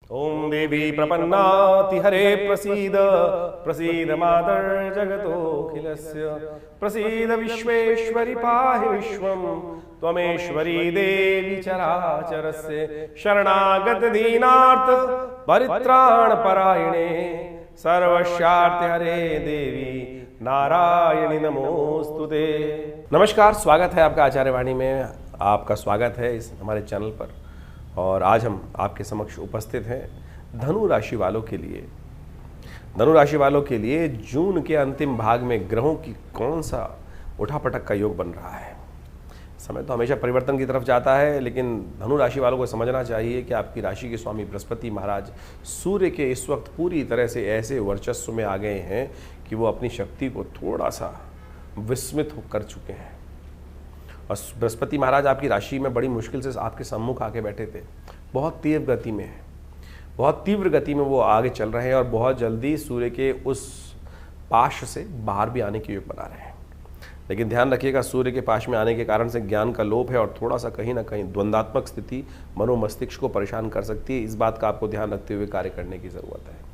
ओम देवी प्रपन्नाति हरे प्रसीद प्रसीद मातर जगतोऽखिलस्य प्रसीद विश्वेश्वरि पाहि विश्वं त्वमेश्वरी देवी चराचरस्य शरणागत दीनार्थ परित्राण परायणे सर्वस्यार्थ हरे देवी नारायणी नमोस्तुते। नमस्कार, स्वागत है आपका आचार्य वाणी में। आपका स्वागत है इस हमारे चैनल पर। और आज हम आपके समक्ष उपस्थित हैं धनु राशि वालों के लिए। धनु राशि वालों के लिए जून के अंतिम भाग में ग्रहों की कौन सा उठापटक का योग बन रहा है। समय तो हमेशा परिवर्तन की तरफ जाता है, लेकिन धनु राशि वालों को समझना चाहिए कि आपकी राशि के स्वामी बृहस्पति महाराज सूर्य के इस वक्त पूरी तरह से ऐसे वर्चस्व में आ गए हैं कि वो अपनी शक्ति को थोड़ा सा विस्मित कर चुके हैं। और बृहस्पति महाराज आपकी राशि में बड़ी मुश्किल से आपके सम्मुख आके बैठे थे। बहुत तीव्र गति में है, बहुत तीव्र गति में वो आगे चल रहे हैं और बहुत जल्दी सूर्य के उस पाश से बाहर भी आने के योग बना रहे हैं। लेकिन ध्यान रखिएगा, सूर्य के पाश में आने के कारण से ज्ञान का लोप है और थोड़ा सा कहीं ना कहीं द्वंद्वात्मक स्थिति मनोमस्तिष्क को परेशान कर सकती है। इस बात का आपको ध्यान रखते हुए कार्य करने की ज़रूरत है।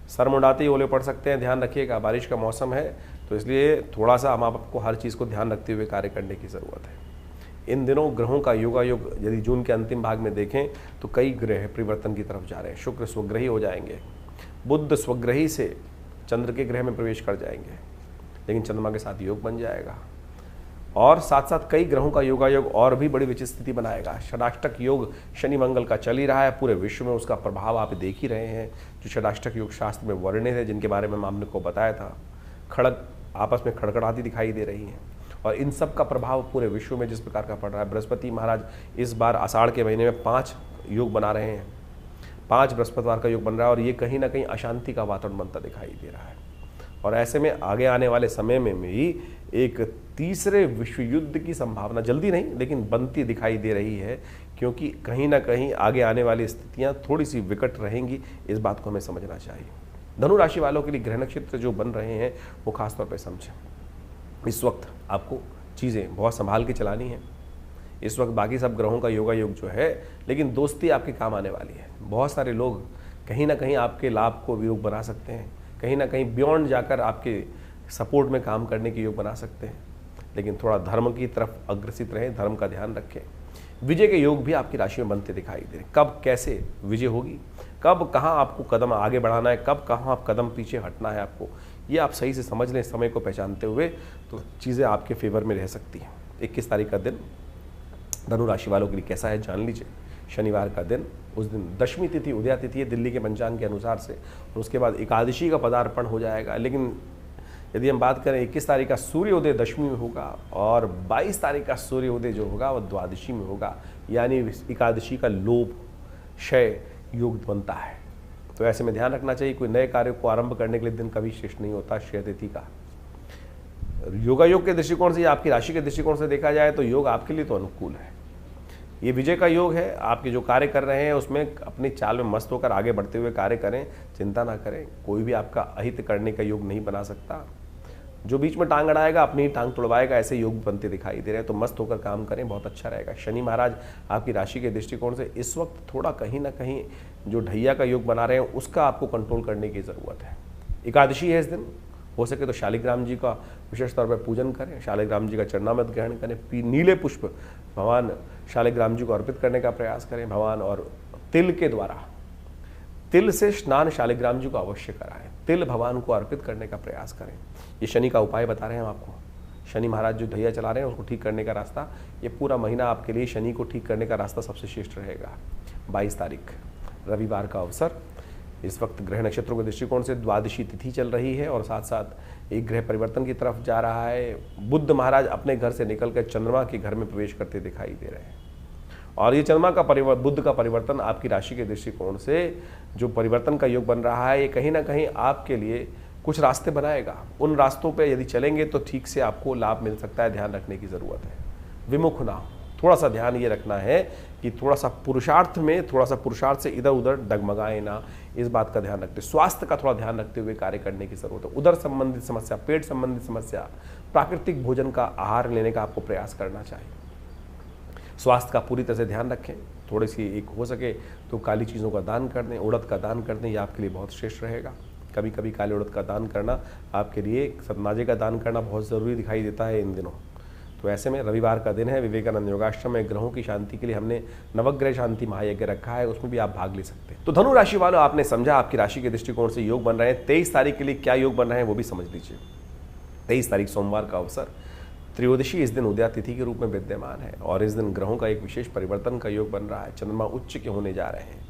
सर मुंडाते ही ओले पड़ सकते हैं, ध्यान रखिएगा। बारिश का मौसम है तो इसलिए थोड़ा सा हम आपको हर चीज़ को ध्यान रखते हुए कार्य करने की ज़रूरत है। इन दिनों ग्रहों का योगायोग यदि जून के अंतिम भाग में देखें तो कई ग्रह परिवर्तन की तरफ जा रहे हैं। शुक्र स्वग्रही हो जाएंगे, बुध स्वग्रही से चंद्र के ग्रह में प्रवेश कर जाएंगे, लेकिन चंद्रमा के साथ योग बन जाएगा। और साथ साथ कई ग्रहों का योगायोग और भी बड़ी विचित्र स्थिति बनाएगा। षडाष्टक योग शनि मंगल का चल ही रहा है, पूरे विश्व में उसका प्रभाव आप देख ही रहे हैं। जो षडाष्टक योग शास्त्र में वर्णित है, जिनके बारे में हमने को बताया था, खड़ग आपस में खड़खड़ाती दिखाई दे रही हैं और इन सब का प्रभाव पूरे विश्व में जिस प्रकार का पड़ रहा है। बृहस्पति महाराज इस बार आषाढ़ के महीने में 5 योग बना रहे हैं, 5 बृहस्पतिवार का योग बन रहा है और ये कहीं ना कहीं अशांति का वातावरण बनता दिखाई दे रहा है। और ऐसे में आगे आने वाले समय में भी एक तीसरे विश्व युद्ध की संभावना जल्दी नहीं लेकिन बनती दिखाई दे रही है, क्योंकि कहीं ना कहीं आगे आने वाली स्थितियां थोड़ी सी विकट रहेंगी। इस बात को हमें समझना चाहिए। धनु राशि वालों के लिए ग्रह नक्षत्र जो बन रहे हैं वो खासतौर पर समझें। इस वक्त आपको चीज़ें बहुत संभाल के चलानी है। इस वक्त बाकी सब ग्रहों का योगायोग जो है, लेकिन दोस्ती आपके काम आने वाली है। बहुत सारे लोग कहीं ना कहीं आपके लाभ को योग बना सकते हैं, कहीं ना कहीं बियॉन्ड जाकर आपके सपोर्ट में काम करने के योग बना सकते हैं। लेकिन थोड़ा धर्म की तरफ अग्रसित रहें, धर्म का ध्यान रखें। विजय के योग भी आपकी राशि में बनते दिखाई दे रहे। कब कैसे विजय होगी, कब कहाँ आपको कदम आगे बढ़ाना है, कब कहाँ आप कदम पीछे हटना है, आपको ये आप सही से समझ लें। समय को पहचानते हुए तो चीज़ें आपके फेवर में रह सकती हैं। 21 तारीख का दिन धनु राशि वालों के लिए कैसा है जान लीजिए। शनिवार का दिन, उस दिन दशमी तिथि उदया तिथि है दिल्ली के पंचांग के अनुसार से। उसके बाद एकादशी का पदार्पण हो जाएगा। लेकिन यदि हम बात करें 21 तारीख का सूर्योदय दशमी में होगा और 22 तारीख का सूर्योदय जो होगा वह द्वादशी में होगा, यानी एकादशी का लोभ क्षय योग बनता है। तो ऐसे में ध्यान रखना चाहिए, कोई नए कार्य को आरंभ करने के लिए दिन कभी श्रेष्ठ नहीं होता क्षय तिथि का। योगायोग के दृष्टिकोण से, आपकी राशि के दृष्टिकोण से देखा जाए तो योग आपके लिए तो अनुकूल है। ये विजय का योग है। आपके जो कार्य कर रहे हैं उसमें अपनी चाल में मस्त होकर आगे बढ़ते हुए कार्य करें, चिंता ना करें। कोई भी आपका अहित करने का योग नहीं बना सकता। जो बीच में टांग अड़ाएगा अपनी ही टांग तुड़वाएगा, ऐसे योग बनते दिखाई दे रहे हैं। तो मस्त होकर काम करें, बहुत अच्छा रहेगा। शनि महाराज आपकी राशि के दृष्टिकोण से इस वक्त थोड़ा कहीं ना कहीं जो ढैया का योग बना रहे हैं उसका आपको कंट्रोल करने की ज़रूरत है। एकादशी है इस दिन, हो सके तो शालिग्राम जी का विशेष तौर पर पूजन करें, शालिग्राम जी का चरणामृत ग्रहण करें, नीले पुष्प भगवान शालिग्राम जी को अर्पित करने का प्रयास करें भगवान। और तिल के द्वारा, तिल से स्नान शालिग्राम जी को अवश्य कराएं, तिल भगवान को अर्पित करने का प्रयास करें। ये शनि का उपाय बता रहे हैं हम आपको। शनि महाराज जो ढैया चला रहे हैं उसको ठीक करने का रास्ता, ये पूरा महीना आपके लिए शनि को ठीक करने का रास्ता सबसे श्रेष्ठ रहेगा। 22 तारीख रविवार का अवसर। इस वक्त ग्रह नक्षत्रों के दृष्टिकोण से द्वादशी तिथि चल रही है और साथ साथ एक ग्रह परिवर्तन की तरफ जा रहा है। बुध महाराज अपने घर से निकलकर चंद्रमा के घर में प्रवेश करते दिखाई दे रहे हैं और ये चंद्रमा का बुध का परिवर्तन आपकी राशि के दृष्टिकोण से जो परिवर्तन का योग बन रहा है, ये कहीं ना कहीं आपके लिए कुछ रास्ते बनाएगा। उन रास्तों पे यदि चलेंगे तो ठीक से आपको लाभ मिल सकता है। ध्यान रखने की ज़रूरत है, विमुख ना हो। थोड़ा सा ध्यान ये रखना है कि थोड़ा सा पुरुषार्थ से इधर उधर डगमगाए ना, इस बात का ध्यान रखते। स्वास्थ्य का थोड़ा ध्यान रखते हुए कार्य करने की ज़रूरत है। उदर संबंधित समस्या, पेट संबंधित समस्या, प्राकृतिक भोजन का आहार लेने का आपको प्रयास करना चाहिए। स्वास्थ्य का पूरी तरह से ध्यान रखें। थोड़ी सी एक हो सके तो काली चीज़ों का दान कर दें, उड़द का दान कर दें, ये आपके लिए बहुत श्रेष्ठ रहेगा। कभी कभी काले उड़द का दान करना आपके लिए, सतनाजे का दान करना बहुत ज़रूरी दिखाई देता है इन दिनों। तो ऐसे में रविवार का दिन है, विवेकानंद योगाश्रम में ग्रहों की शांति के लिए हमने नवग्रह शांति महायज्ञ रखा है, उसमें भी आप भाग ले सकते हैं। तो धनु राशि वालों, आपने समझा आपकी राशि के दृष्टिकोण से योग बन रहे हैं। 23 तारीख के लिए क्या योग बन रहे हैं वो भी समझ लीजिए। 23 तारीख सोमवार का अवसर, त्रयोदशी इस दिन उदया तिथि के रूप में विद्यमान है और इस दिन ग्रहों का एक विशेष परिवर्तन का योग बन रहा है। चंद्रमा उच्च के होने जा रहे हैं,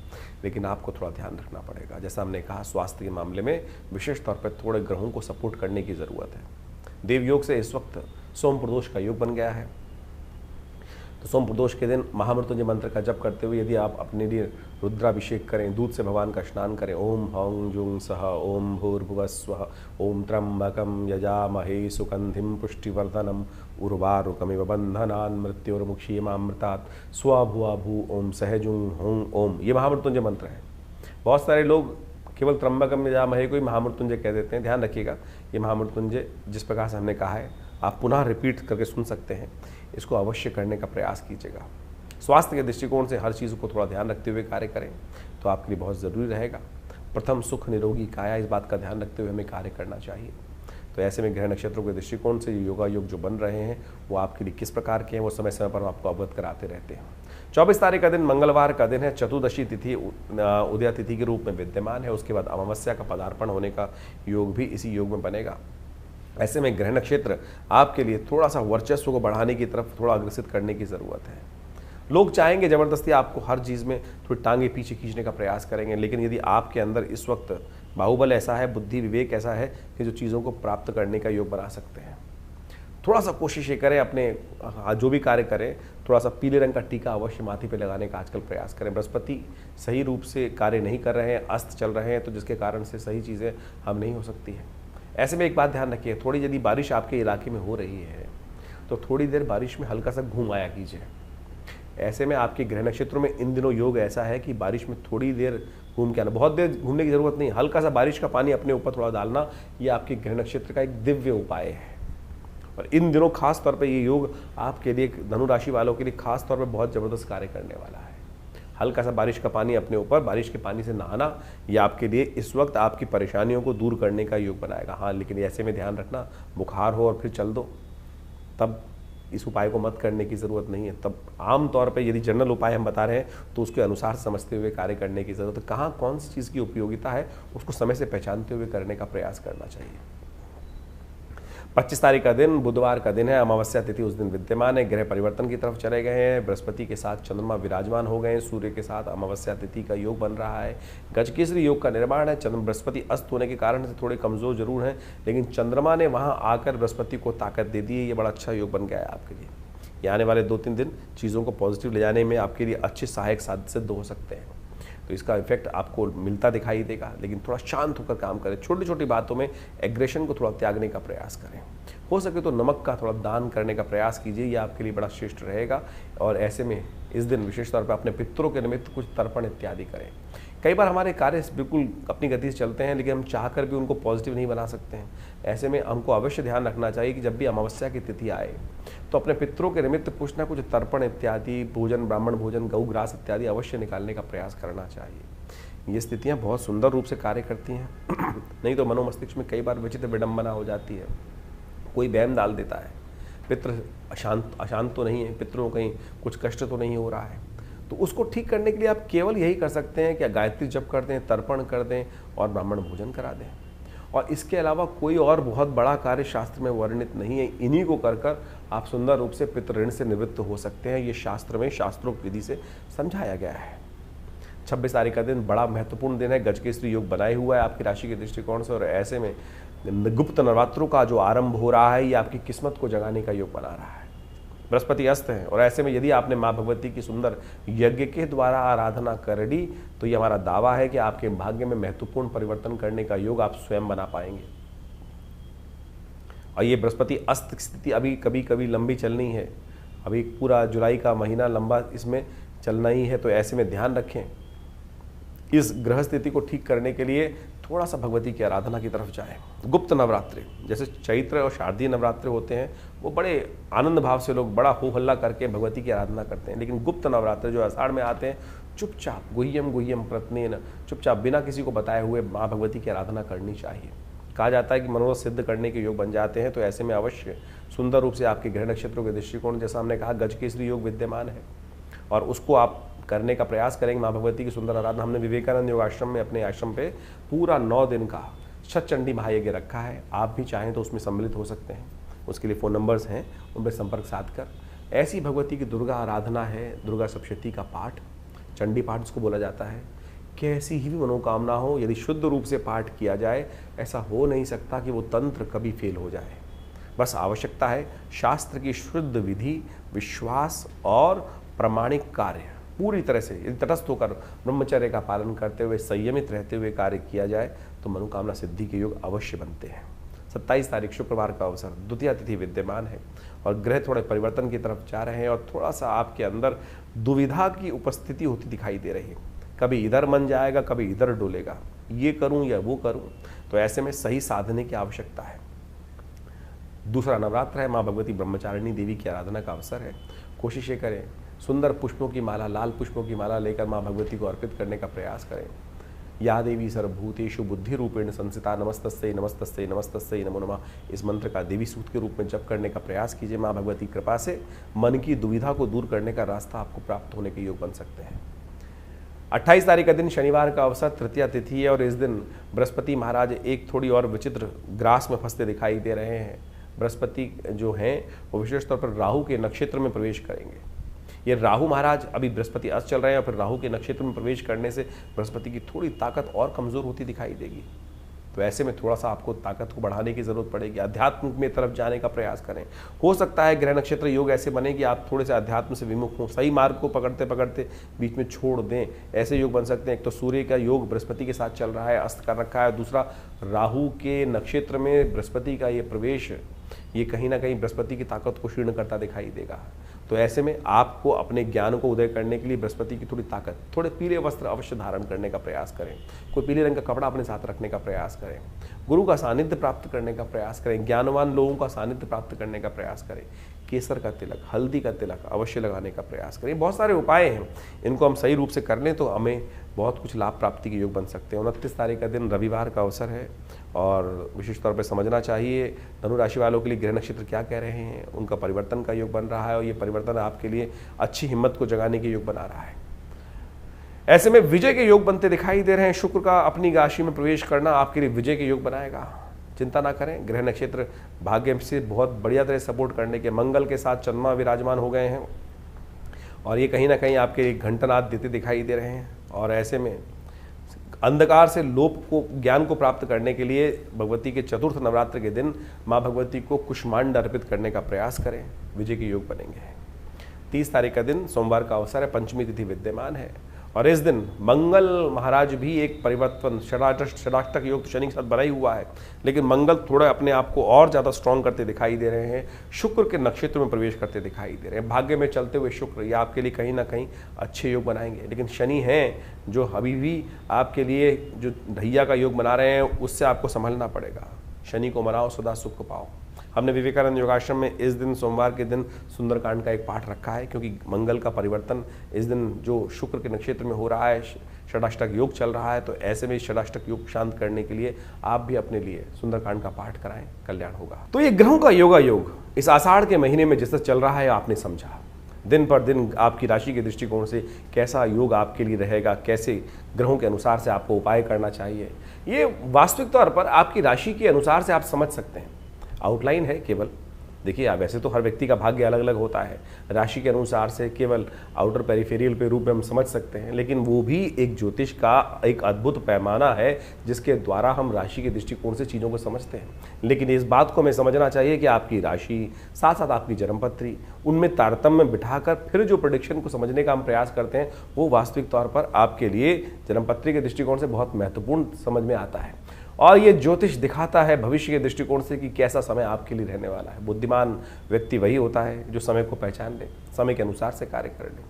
लेकिन आपको थोड़ा ध्यान रखना पड़ेगा। जैसा हमने कहा, स्वास्थ्य के मामले में विशेष तौर पर थोड़े ग्रहों को सपोर्ट करने की ज़रूरत है। देव योग से इस वक्त सोम प्रदोष का योग बन गया है, तो सोम प्रदोष के दिन महामृत्युंजय मंत्र का जप करते हुए यदि आप अपने लिए रुद्राभिषेक करें, दूध से भगवान का स्नान करें, ओम हौं जुं सह ओम भूर्भुवस्वः ओम त्र्यंबकं यजामहे सुगंधिं पुष्टिवर्धनम उर्वारुकमिव बन्धनान् मृत्योर्मुक्षीयमामृतात् स्वभुवा भू ओम सहजुं हों ओम। ये महामृत्युंजय मंत्र है। बहुत सारे लोग केवल त्र्यंबकम यजामहे को ही महामृत्युंजय कह देते हैं। ध्यान रखिएगा, ये महामृत्युंजय जिस प्रकार से हमने कहा है आप पुनः रिपीट करके सुन सकते हैं, इसको अवश्य करने का प्रयास कीजिएगा। स्वास्थ्य के दृष्टिकोण से हर चीज़ को थोड़ा ध्यान रखते हुए कार्य करें तो आपके लिए बहुत ज़रूरी रहेगा। प्रथम सुख निरोगी काया, इस बात का ध्यान रखते हुए हमें कार्य करना चाहिए। तो ऐसे में ग्रह नक्षत्रों के दृष्टिकोण से योगा योग जो बन रहे हैं वो आपके लिए किस प्रकार के हैं वो समय समय पर आपको अवगत कराते रहते हैं। 24 तारीख का दिन मंगलवार का दिन है, चतुर्दशी तिथि उदया तिथि के रूप में विद्यमान है। उसके बाद अमावस्या का पदार्पण होने का योग भी इसी योग में बनेगा। ऐसे में ग्रह नक्षत्र आपके लिए थोड़ा सा वर्चस्व को बढ़ाने की तरफ थोड़ा अग्रसित करने की ज़रूरत है। लोग चाहेंगे ज़बरदस्ती आपको हर चीज़ में थोड़ी टांगे पीछे खींचने का प्रयास करेंगे, लेकिन यदि आपके अंदर इस वक्त बाहुबल ऐसा है, बुद्धि विवेक ऐसा है कि जो चीज़ों को प्राप्त करने का योग बना सकते हैं। थोड़ा सा कोशिश ये करें, अपने जो भी कार्य करें थोड़ा सा पीले रंग का टीका अवश्य माथे पे लगाने का आजकल प्रयास करें। बृहस्पति सही रूप से कार्य नहीं कर रहे हैं, अस्त चल रहे हैं, तो जिसके कारण से सही चीज़ें हम नहीं हो सकती हैं। ऐसे में एक बात ध्यान रखिए, थोड़ी यदि बारिश आपके इलाके में हो रही है तो थोड़ी देर बारिश में हल्का सा घूम आया कीजिए। ऐसे में आपके ग्रह नक्षत्रों में इन दिनों योग ऐसा है कि बारिश में थोड़ी देर घूम के आना, बहुत देर घूमने की ज़रूरत नहीं, हल्का सा बारिश का पानी अपने ऊपर थोड़ा डालना, ये आपके ग्रह नक्षत्र का एक दिव्य उपाय है। और इन दिनों खास तौर पर ये योग आपके लिए, धनु राशि वालों के लिए खास तौर पर बहुत ज़बरदस्त कार्य करने वाला है। हल्का सा बारिश का पानी अपने ऊपर, बारिश के पानी से नहाना, ये आपके लिए इस वक्त आपकी परेशानियों को दूर करने का योग बनाएगा। हाँ, लेकिन ऐसे में ध्यान रखना, बुखार हो और फिर चल दो, तब इस उपाय को मत करने की ज़रूरत नहीं है। तब आम तौर पे यदि जनरल उपाय हम बता रहे हैं तो उसके अनुसार समझते हुए कार्य करने की ज़रूरत है। कहाँ कौन सी चीज़ की उपयोगिता है उसको समय से पहचानते हुए करने का प्रयास करना चाहिए। 25 तारीख का दिन बुधवार का दिन है, अमावस्या तिथि उस दिन विद्यमान है। ग्रह परिवर्तन की तरफ चले गए हैं, बृहस्पति के साथ चंद्रमा विराजमान हो गए हैं, सूर्य के साथ अमावस्या तिथि का योग बन रहा है। गजकेसरी योग का निर्माण है। बृहस्पति अस्त होने के कारण से थोड़े कमज़ोर जरूर हैं, लेकिन चंद्रमा ने वहाँ आकर बृहस्पति को ताकत दे दी है। ये बड़ा अच्छा योग बन गया है आपके लिए। ये आने वाले 2-3 दिन चीज़ों को पॉजिटिव ले जाने में आपके लिए अच्छे सहायक सिद्ध हो सकते हैं। तो इसका इफेक्ट आपको मिलता दिखाई देगा, लेकिन थोड़ा शांत होकर काम करें। छोटी छोटी बातों में एग्रेशन को थोड़ा त्यागने का प्रयास करें। हो सके तो नमक का थोड़ा दान करने का प्रयास कीजिए, ये आपके लिए बड़ा श्रेष्ठ रहेगा। और ऐसे में इस दिन विशेष तौर पर अपने पितरों के निमित्त कुछ तर्पण इत्यादि करें। कई बार हमारे कार्य बिल्कुल अपनी गति से चलते हैं, लेकिन हम चाहकर भी उनको पॉजिटिव नहीं बना सकते हैं। ऐसे में हमको अवश्य ध्यान रखना चाहिए कि जब भी अमावस्या की तिथि आए तो अपने पितरों के निमित्त कुछ ना कुछ तर्पण इत्यादि, भोजन, ब्राह्मण भोजन, गौ ग्रास इत्यादि अवश्य निकालने का प्रयास करना चाहिए। ये स्थितियाँ बहुत सुंदर रूप से कार्य करती हैं। नहीं तो मनोमस्तिष्क में कई बार विचित्र विडंबना हो जाती है, कोई वहम डाल देता है, पितृ अशांत तो नहीं है, पितरों को कहीं कुछ कष्ट तो नहीं हो रहा है। तो उसको ठीक करने के लिए आप केवल यही कर सकते हैं कि गायत्री जप कर दें, तर्पण कर दें और ब्राह्मण भोजन करा दें। और इसके अलावा कोई और बहुत बड़ा कार्य शास्त्र में वर्णित नहीं है। इन्हीं को कर आप सुंदर रूप से पितृ ऋण से निवृत्त हो सकते हैं। ये शास्त्र में शास्त्रोक्त विधि से समझाया गया है। 26 तारीख का दिन बड़ा महत्वपूर्ण दिन है। गजकेसरी योग बनाए हुआ है आपकी राशि के दृष्टिकोण से, और ऐसे में गुप्त नवरात्रों का जो आरंभ हो रहा है ये आपकी किस्मत को जगाने का योग बना रहा है। बृहस्पति अस्त है, और ऐसे में यदि आपने माँ भगवती की सुंदर यज्ञ के द्वारा आराधना कर ली तो ये हमारा दावा है कि आपके भाग्य में महत्वपूर्ण परिवर्तन करने का योग आप स्वयं बना पाएंगे। और ये बृहस्पति अस्त स्थिति अभी कभी कभी लंबी चलनी है, अभी पूरा जुलाई का महीना लंबा इसमें चलना ही है। तो ऐसे में ध्यान रखें इस ग्रह स्थिति को ठीक करने के लिए थोड़ा सा भगवती की आराधना की तरफ जाएं। गुप्त नवरात्रि, जैसे चैत्र और शारदीय नवरात्रि होते हैं, वो बड़े आनंद भाव से लोग बड़ा हो हल्ला करके भगवती की आराधना करते हैं। लेकिन गुप्त नवरात्रि जो आषाढ़ में आते हैं, चुपचाप गुह्यम गुह्यम प्रत्नेन, चुपचाप बिना किसी को बताए हुए माँ भगवती की आराधना करनी चाहिए। कहा जाता है कि मनोरथ सिद्ध करने के योग बन जाते हैं। तो ऐसे में अवश्य सुंदर रूप से आपके ग्रह नक्षत्रों के दृष्टिकोण, जैसा हमने कहा, गज केसरी योग विद्यमान है और उसको आप करने का प्रयास करेंगे। माँ भगवती की सुंदर आराधना हमने विवेकानंद योग आश्रम में, अपने आश्रम पे पूरा 9 दिन का शतचंडी महायज्ञ रखा है। आप भी चाहें तो उसमें सम्मिलित हो सकते हैं। उसके लिए फ़ोन नंबर्स हैं, उन पर संपर्क साध कर ऐसी भगवती की दुर्गा आराधना है, दुर्गा सप्तशती का पाठ, चंडी पाठ जिसको बोला जाता है, कैसी ही भी मनोकामना हो, यदि शुद्ध रूप से पाठ किया जाए, ऐसा हो नहीं सकता कि वो तंत्र कभी फेल हो जाए। बस आवश्यकता है शास्त्र की शुद्ध विधि, विश्वास और प्रामाणिक कार्य। पूरी तरह से यदि तटस्थ होकर ब्रह्मचर्य का पालन करते हुए, संयमित रहते हुए कार्य किया जाए तो मनोकामना सिद्धि के योग अवश्य बनते हैं। 27 तारीख शुक्रवार का अवसर, द्वितीया तिथि विद्यमान है और ग्रह थोड़े परिवर्तन की तरफ जा रहे हैं और थोड़ा सा आपके अंदर दुविधा की उपस्थिति होती दिखाई दे रही है। कभी इधर मन जाएगा, कभी इधर डोलेगा, ये करूं या वो करूं। तो ऐसे में सही साधने की आवश्यकता है। दूसरा नवरात्र है, माँ भगवती ब्रह्मचारिणी देवी की आराधना का अवसर है। कोशिशें करें, सुंदर पुष्पों की माला, लाल पुष्पों की माला लेकर माँ भगवती को अर्पित करने का प्रयास करें। या देवी सर्वभूतेषु बुद्धि रूपेण संस्थिता नमस्तस्यै नमस्तस्यै नमस्तस्यै नमो नमः, इस मंत्र का देवी सूक्त के रूप में जप करने का प्रयास कीजिए। माँ भगवती कृपा से मन की दुविधा को दूर करने का रास्ता आपको प्राप्त होने के योग बन सकते हैं। 28 तारीख का दिन शनिवार का अवसर, तृतीया तिथि है और इस दिन बृहस्पति महाराज एक थोड़ी और विचित्र ग्रास में फंसते दिखाई दे रहे हैं। बृहस्पति जो हैं वो विशेष तौर पर राहु के नक्षत्र में प्रवेश करेंगे। ये राहु महाराज अभी बृहस्पति अस्त चल रहे हैं और फिर राहु के नक्षत्र में प्रवेश करने से बृहस्पति की थोड़ी ताकत और कमज़ोर होती दिखाई देगी। तो ऐसे में थोड़ा सा आपको ताकत को बढ़ाने की ज़रूरत पड़ेगी। अध्यात्म में तरफ जाने का प्रयास करें। हो सकता है ग्रह नक्षत्र योग ऐसे बने कि आप थोड़े से अध्यात्म से विमुख हों, सही मार्ग को पकड़ते पकड़ते बीच में छोड़ दें, ऐसे योग बन सकते हैं। एक तो सूर्य का योग बृहस्पति के साथ चल रहा है, अस्त कर रखा है। दूसरा, राहु के नक्षत्र में बृहस्पति का ये प्रवेश, ये कहीं ना कहीं बृहस्पति की ताकत को क्षीण करता दिखाई देगा। तो ऐसे में आपको अपने ज्ञान को उदय करने के लिए बृहस्पति की थोड़ी ताकत, थोड़े पीले वस्त्र अवश्य धारण करने का प्रयास करें। कोई पीले रंग का कपड़ा अपने साथ रखने का प्रयास करें। गुरु का सानिध्य प्राप्त करने का प्रयास करें। ज्ञानवान लोगों का सानिध्य प्राप्त करने का प्रयास करें। केसर का तिलक, हल्दी का तिलक अवश्य लगाने का प्रयास करें। बहुत सारे उपाय हैं, इनको हम सही रूप से कर लें तो हमें बहुत कुछ लाभ प्राप्ति के योग बन सकते हैं। 29 तारीख का दिन रविवार का अवसर है और विशेष तौर पर समझना चाहिए धनु राशि वालों के लिए ग्रह नक्षत्र क्या कह रहे हैं। उनका परिवर्तन का योग बन रहा है और ये परिवर्तन आपके लिए अच्छी हिम्मत को जगाने के योग बना रहा है। ऐसे में विजय के योग बनते दिखाई दे रहे हैं। शुक्र का अपनी राशि में प्रवेश करना आपके लिए विजय के योग बनाएगा। चिंता ना करें, ग्रह नक्षत्र भाग्य से बहुत बढ़िया तरह सपोर्ट करने के, मंगल के साथ चंद्रमा विराजमान हो गए हैं और ये कहीं ना कहीं आपके घंटनाद देते दिखाई दे रहे हैं। और ऐसे में अंधकार से लोप को, ज्ञान को प्राप्त करने के लिए भगवती के चतुर्थ नवरात्र के दिन माँ भगवती को कुष्मांड अर्पित करने का प्रयास करें, विजय के योग बनेंगे। 30 तारीख का दिन सोमवार का अवसर है, पंचमी तिथि विद्यमान है और इस दिन मंगल महाराज भी एक परिवर्तन, षडाष्टक योग शनि के साथ बना ही हुआ है, लेकिन मंगल थोड़ा अपने आप को और ज़्यादा स्ट्रॉन्ग करते दिखाई दे रहे हैं। शुक्र के नक्षत्र में प्रवेश करते दिखाई दे रहे हैं। भाग्य में चलते हुए शुक्र ये आपके लिए कहीं ना कहीं अच्छे योग बनाएंगे। लेकिन शनि हैं जो अभी भी आपके लिए जो ढैया का योग बना रहे हैं, उससे आपको संभलना पड़ेगा। शनि को मनाओ, सदा सुख पाओ। हमने विवेकानंद योगाश्रम में इस दिन सोमवार के दिन सुंदरकांड का एक पाठ रखा है, क्योंकि मंगल का परिवर्तन इस दिन जो शुक्र के नक्षत्र में हो रहा है, षडाष्टक योग चल रहा है। तो ऐसे में षडाष्टक योग शांत करने के लिए आप भी अपने लिए सुंदरकांड का पाठ कराएं, कल्याण होगा। तो ये ग्रहों का योगा योग इस आषाढ़ के महीने में जिस तरह चल रहा है, आपने समझा दिन पर दिन आपकी राशि के दृष्टिकोण से कैसा योग आपके लिए रहेगा, कैसे ग्रहों के अनुसार से आपको उपाय करना चाहिए, ये वास्तविक तौर पर आपकी राशि के अनुसार से आप समझ सकते हैं। आउटलाइन है केवल। देखिए, आप वैसे तो हर व्यक्ति का भाग्य अलग अलग होता है, राशि के अनुसार से केवल आउटर पेरिफेरियल पे रूप में हम समझ सकते हैं, लेकिन वो भी एक ज्योतिष का एक अद्भुत पैमाना है जिसके द्वारा हम राशि के दृष्टिकोण से चीज़ों को समझते हैं। लेकिन इस बात को हमें समझना चाहिए कि आपकी राशि साथ साथ आपकी जन्मपत्री, उनमें तारतम्य बिठाकर फिर जो प्रेडिक्शन को समझने का हम प्रयास करते हैं, वो वास्तविक तौर पर आपके लिए जन्मपत्री के दृष्टिकोण से बहुत महत्वपूर्ण समझ में आता है। और ये ज्योतिष दिखाता है भविष्य के दृष्टिकोण से कि कैसा समय आपके लिए रहने वाला है। बुद्धिमान व्यक्ति वही होता है जो समय को पहचान ले, समय के अनुसार से कार्य कर ले।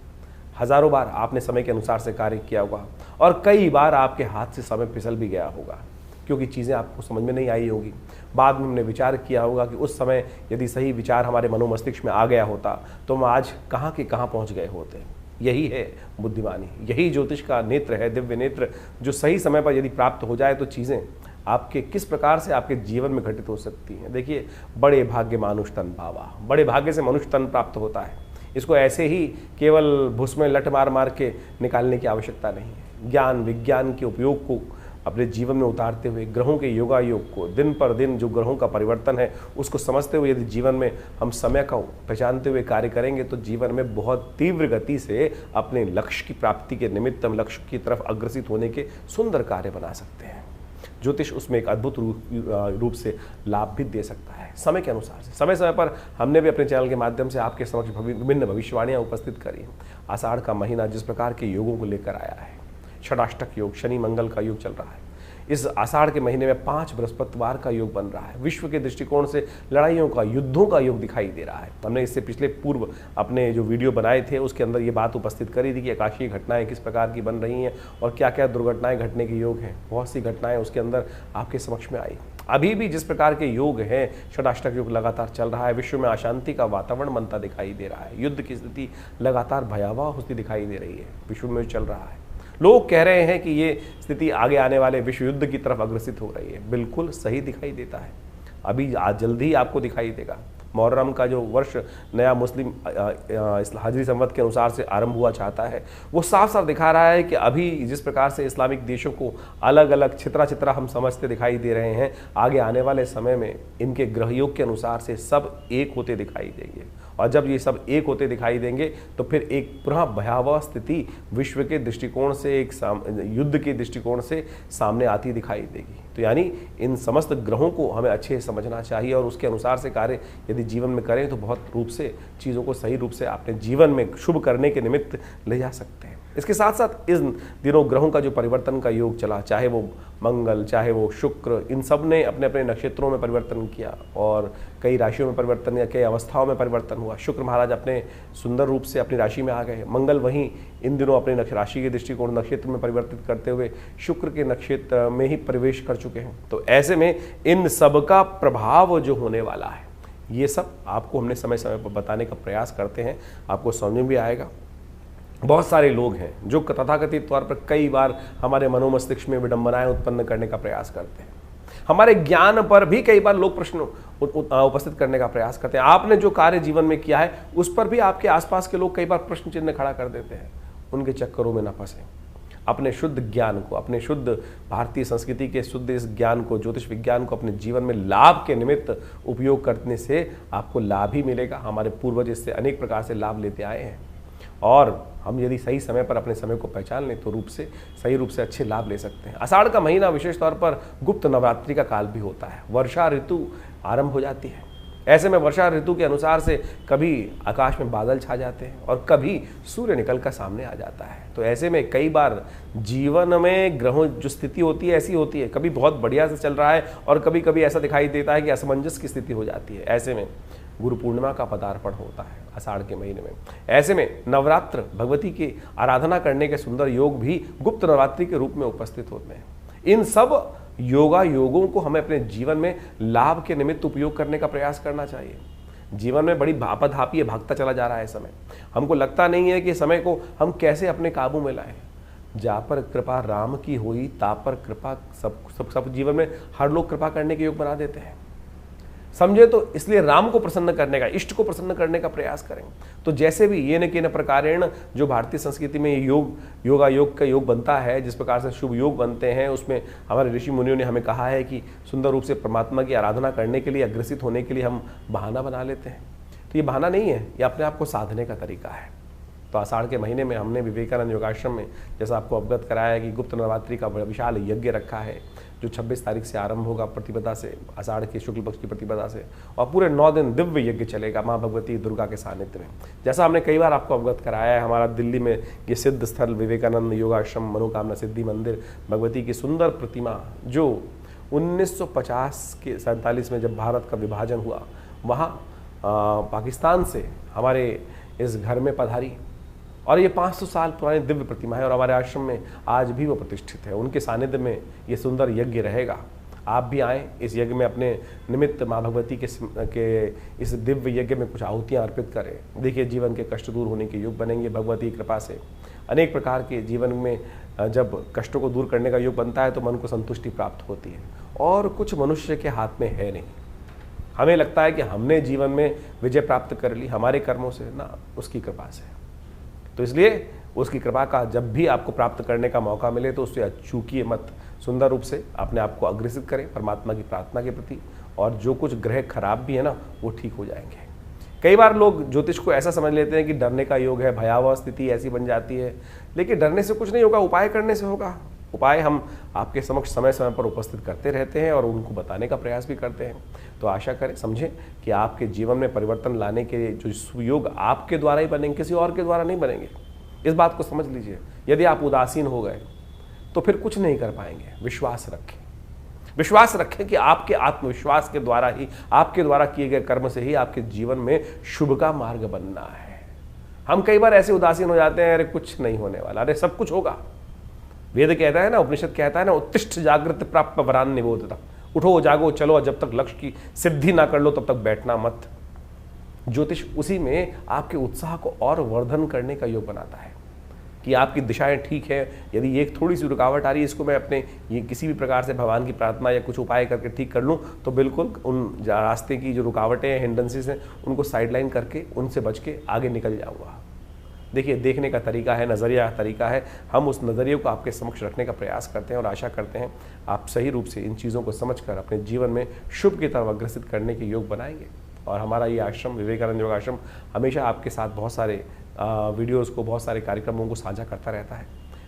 हजारों बार आपने समय के अनुसार से कार्य किया होगा और कई बार आपके हाथ से समय फिसल भी गया होगा, क्योंकि चीज़ें आपको समझ में नहीं आई होगी। बाद में हमने विचार किया होगा कि उस समय यदि सही विचार हमारे मनोमस्तिष्क में आ गया होता तो हम आज कहाँ के कहाँ पहुँच गए होते। यही है बुद्धिमानी, यही ज्योतिष का नेत्र है, दिव्य नेत्र, जो सही समय पर यदि प्राप्त हो जाए तो चीज़ें आपके किस प्रकार से आपके जीवन में घटित हो सकती हैं। देखिए, बड़े भाग्य मानुष तन पावा, बड़े भाग्य से मनुष्य तन प्राप्त होता है। इसको ऐसे ही केवल भुस में लट मार मार के निकालने की आवश्यकता नहीं है। ज्ञान विज्ञान के उपयोग को अपने जीवन में उतारते हुए, ग्रहों के योगायोग को, दिन पर दिन जो ग्रहों का परिवर्तन है उसको समझते हुए यदि जीवन में हम समय को पहचानते हुए कार्य करेंगे तो जीवन में बहुत तीव्र गति से अपने लक्ष्य की प्राप्ति के निमित्त हम लक्ष्य की तरफ अग्रसित होने के सुंदर कार्य बना सकते हैं। ज्योतिष उसमें एक अद्भुत रूप से लाभ भी दे सकता है समय के अनुसार से। समय समय पर हमने भी अपने चैनल के माध्यम से आपके समक्ष विभिन्न भविष्यवाणियाँ उपस्थित करी। आषाढ़ का महीना जिस प्रकार के योगों को लेकर आया है, षडाष्टक योग, शनि मंगल का योग चल रहा है। इस आषाढ़ के महीने में 5 बृहस्पतिवार का योग बन रहा है। विश्व के दृष्टिकोण से लड़ाइयों का, युद्धों का योग दिखाई दे रहा है। हमने इससे पिछले पूर्व अपने जो वीडियो बनाए थे उसके अंदर ये बात उपस्थित करी थी कि आकाशीय घटनाएं किस प्रकार की बन रही हैं और क्या क्या दुर्घटनाएं घटने के योग हैं। बहुत सी घटनाएं उसके अंदर आपके समक्ष में आई। अभी भी जिस प्रकार के योग हैं, षडाष्टक योग लगातार चल रहा है। विश्व में अशांति का वातावरण बनता दिखाई दे रहा है। युद्ध की स्थिति लगातार भयावह होती दिखाई दे रही है। विश्व में चल रहा है। लोग कह रहे हैं कि ये स्थिति आगे आने वाले विश्व युद्ध की तरफ अग्रसित हो रही है। बिल्कुल सही दिखाई देता है। अभी आज जल्दी ही आपको दिखाई देगा। मुहर्रम का जो वर्ष नया मुस्लिम हिजरी संवत के अनुसार से आरंभ हुआ चाहता है, वो साफ साफ दिखा रहा है कि अभी जिस प्रकार से इस्लामिक देशों को अलग अलग छितरा छितरा हम समझते दिखाई दे रहे हैं, आगे आने वाले समय में इनके ग्रहयोग के अनुसार से सब एक होते दिखाई देंगे। और जब ये सब एक होते दिखाई देंगे तो फिर एक पुनः भयावह स्थिति विश्व के दृष्टिकोण से, एक युद्ध के दृष्टिकोण से सामने आती दिखाई देगी। तो यानी इन समस्त ग्रहों को हमें अच्छे से समझना चाहिए और उसके अनुसार से कार्य यदि जीवन में करें तो बहुत रूप से चीज़ों को सही रूप से अपने जीवन में शुभ करने के निमित्त ले जा सकते हैं। इसके साथ साथ इन दिनों ग्रहों का जो परिवर्तन का योग चला, चाहे वो मंगल, चाहे वो शुक्र, इन सब ने अपने अपने नक्षत्रों में परिवर्तन किया और कई राशियों में परिवर्तन या कई अवस्थाओं में परिवर्तन हुआ। शुक्र महाराज अपने सुंदर रूप से अपनी राशि में आ गए। मंगल वहीं इन दिनों अपने राशि के दृष्टिकोण नक्षत्र में परिवर्तित करते हुए शुक्र के नक्षत्र में ही प्रवेश कर चुके हैं। तो ऐसे में इन सब का प्रभाव जो होने वाला है, ये सब आपको हमने समय समय पर बताने का प्रयास करते हैं। आपको समझ में भी आएगा। बहुत सारे लोग हैं जो तथाकथित तौर पर कई बार हमारे मनोमस्तिष्क में विडंबनाएं उत्पन्न करने का प्रयास करते हैं। हमारे ज्ञान पर भी कई बार लोग प्रश्न उपस्थित करने का प्रयास करते हैं। आपने जो कार्य जीवन में किया है उस पर भी आपके आसपास के लोग कई बार प्रश्न चिन्ह खड़ा कर देते हैं। उनके चक्करों में न फंसे। अपने शुद्ध ज्ञान को, अपने शुद्ध भारतीय संस्कृति के शुद्ध इस ज्ञान को, ज्योतिष विज्ञान को अपने जीवन में लाभ के निमित्त उपयोग करने से आपको लाभ ही मिलेगा। हमारे पूर्वज इससे अनेक प्रकार से लाभ लेते आए हैं और हम यदि सही समय पर अपने समय को पहचान लें तो सही रूप से अच्छे लाभ ले सकते हैं। आषाढ़ का महीना विशेष तौर पर गुप्त नवरात्रि का काल भी होता है। वर्षा ऋतु आरंभ हो जाती है। ऐसे में वर्षा ऋतु के अनुसार से कभी आकाश में बादल छा जाते हैं और कभी सूर्य निकल कर सामने आ जाता है। तो ऐसे में कई बार जीवन में ग्रहों जो स्थिति होती है ऐसी होती है, कभी बहुत बढ़िया से चल रहा है और कभी कभी ऐसा दिखाई देता है कि असमंजस की स्थिति हो जाती है। ऐसे में गुरु पूर्णिमा का पदार्पण होता है आषाढ़ के महीने में। ऐसे में नवरात्र, भगवती की आराधना करने के सुंदर योग भी गुप्त नवरात्रि के रूप में उपस्थित होते हैं। इन सब योगों को हमें अपने जीवन में लाभ के निमित्त उपयोग करने का प्रयास करना चाहिए। जीवन में बड़ी आपाधापी है, भागता चला जा रहा है समय। हमको लगता नहीं है कि समय को हम कैसे अपने काबू में लाएं। जा पर कृपा राम की हुई, ता पर कृपा सब जीवन में हर लोग कृपा करने के योग बना देते हैं। समझे तो इसलिए राम को प्रसन्न करने का, इष्ट को प्रसन्न करने का प्रयास करें। तो जैसे भी ये न के न प्रकारेण जो भारतीय संस्कृति में योग का योग बनता है, जिस प्रकार से शुभ योग बनते हैं, उसमें हमारे ऋषि मुनियों ने हमें कहा है कि सुंदर रूप से परमात्मा की आराधना करने के लिए, अग्रसित होने के लिए हम बहाना बना लेते हैं। तो ये बहाना नहीं है, ये अपने आप को साधने का तरीका है। तो आषाढ़ के महीने में हमने विवेकानंद योगाश्रम में जैसा आपको अवगत कराया है कि गुप्त नवरात्रि का विशाल यज्ञ रखा है जो 26 तारीख से आरंभ होगा प्रतिपदा से, आषाढ़ के शुक्ल पक्ष की प्रतिपदा से, और पूरे 9 दिन दिव्य यज्ञ चलेगा माँ भगवती दुर्गा के सानिध्य में। जैसा हमने कई बार आपको अवगत कराया है, हमारा दिल्ली में ये सिद्ध स्थल विवेकानंद योगाश्रम मनोकामना सिद्धि मंदिर, भगवती की सुंदर प्रतिमा जो 1947 में जब भारत का विभाजन हुआ, वहाँ पाकिस्तान से हमारे इस घर में पधारी और ये 500 साल पुरानी दिव्य प्रतिमा है और हमारे आश्रम में आज भी वो प्रतिष्ठित है। उनके सानिध्य में ये सुंदर यज्ञ रहेगा। आप भी आएँ इस यज्ञ में, अपने निमित्त माँ भगवती के इस दिव्य यज्ञ में कुछ आहुतियाँ अर्पित करें। देखिए, जीवन के कष्ट दूर होने के युग बनेंगे भगवती की कृपा से। अनेक प्रकार के जीवन में जब कष्टों को दूर करने का योग बनता है तो मन को संतुष्टि प्राप्त होती है, और कुछ मनुष्य के हाथ में है नहीं। हमें लगता है कि हमने जीवन में विजय प्राप्त कर ली हमारे कर्मों से, ना, उसकी कृपा से। तो इसलिए उसकी कृपा का जब भी आपको प्राप्त करने का मौका मिले तो उससे चूकिए मत। सुंदर रूप से अपने आप को अग्रसित करें परमात्मा की प्रार्थना के प्रति, और जो कुछ ग्रह खराब भी है ना, वो ठीक हो जाएंगे। कई बार लोग ज्योतिष को ऐसा समझ लेते हैं कि डरने का योग है, भयावह स्थिति ऐसी बन जाती है, लेकिन डरने से कुछ नहीं होगा, उपाय करने से होगा। उपाय हम आपके समक्ष समय समय पर उपस्थित करते रहते हैं और उनको बताने का प्रयास भी करते हैं। तो आशा करें, समझें कि आपके जीवन में परिवर्तन लाने के जो सुयोग आपके द्वारा ही बनेंगे, किसी और के द्वारा नहीं बनेंगे। इस बात को समझ लीजिए। यदि आप उदासीन हो गए तो फिर कुछ नहीं कर पाएंगे। विश्वास रखें, विश्वास रखें कि आपके आत्मविश्वास के द्वारा ही, आपके द्वारा किए गए कर्म से ही आपके जीवन में शुभ का मार्ग बनना है। हम कई बार ऐसे उदासीन हो जाते हैं, अरे कुछ नहीं होने वाला, अरे सब कुछ होगा। वेद कहता है ना, उपनिषद कहता है ना, उत्तिष्ठ जागृत प्राप्त वरान निबोधता। उठो जागो चलो, जब तक लक्ष्य की सिद्धि ना कर लो तब तक बैठना मत। ज्योतिष उसी में आपके उत्साह को और वर्धन करने का योग बनाता है कि आपकी दिशाएं ठीक है। यदि एक थोड़ी सी रुकावट आ रही है, इसको मैं अपने ये किसी भी प्रकार से भगवान की प्रार्थना या कुछ उपाय करके ठीक कर लूँ, तो बिल्कुल उन रास्ते की जो रुकावटें हैं, हिंड्रेंसेस हैं, उनको साइडलाइन करके उनसे बच के आगे निकल जाऊँगा। देखिए, देखने का तरीका है, नज़रिया का तरीका है। हम उस नज़रिए को आपके समक्ष रखने का प्रयास करते हैं और आशा करते हैं आप सही रूप से इन चीज़ों को समझकर अपने जीवन में शुभ की तरफ अग्रसित करने के योग बनाएंगे। और हमारा ये आश्रम, विवेकानंद योग आश्रम, हमेशा आपके साथ बहुत सारे वीडियोस को, बहुत सारे कार्यक्रमों को साझा करता रहता है।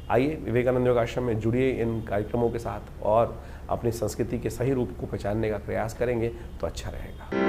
आइए विवेकानंद योग आश्रम में जुड़िए इन कार्यक्रमों के साथ और अपनी संस्कृति के सही रूप को पहचानने का प्रयास करेंगे तो अच्छा रहेगा।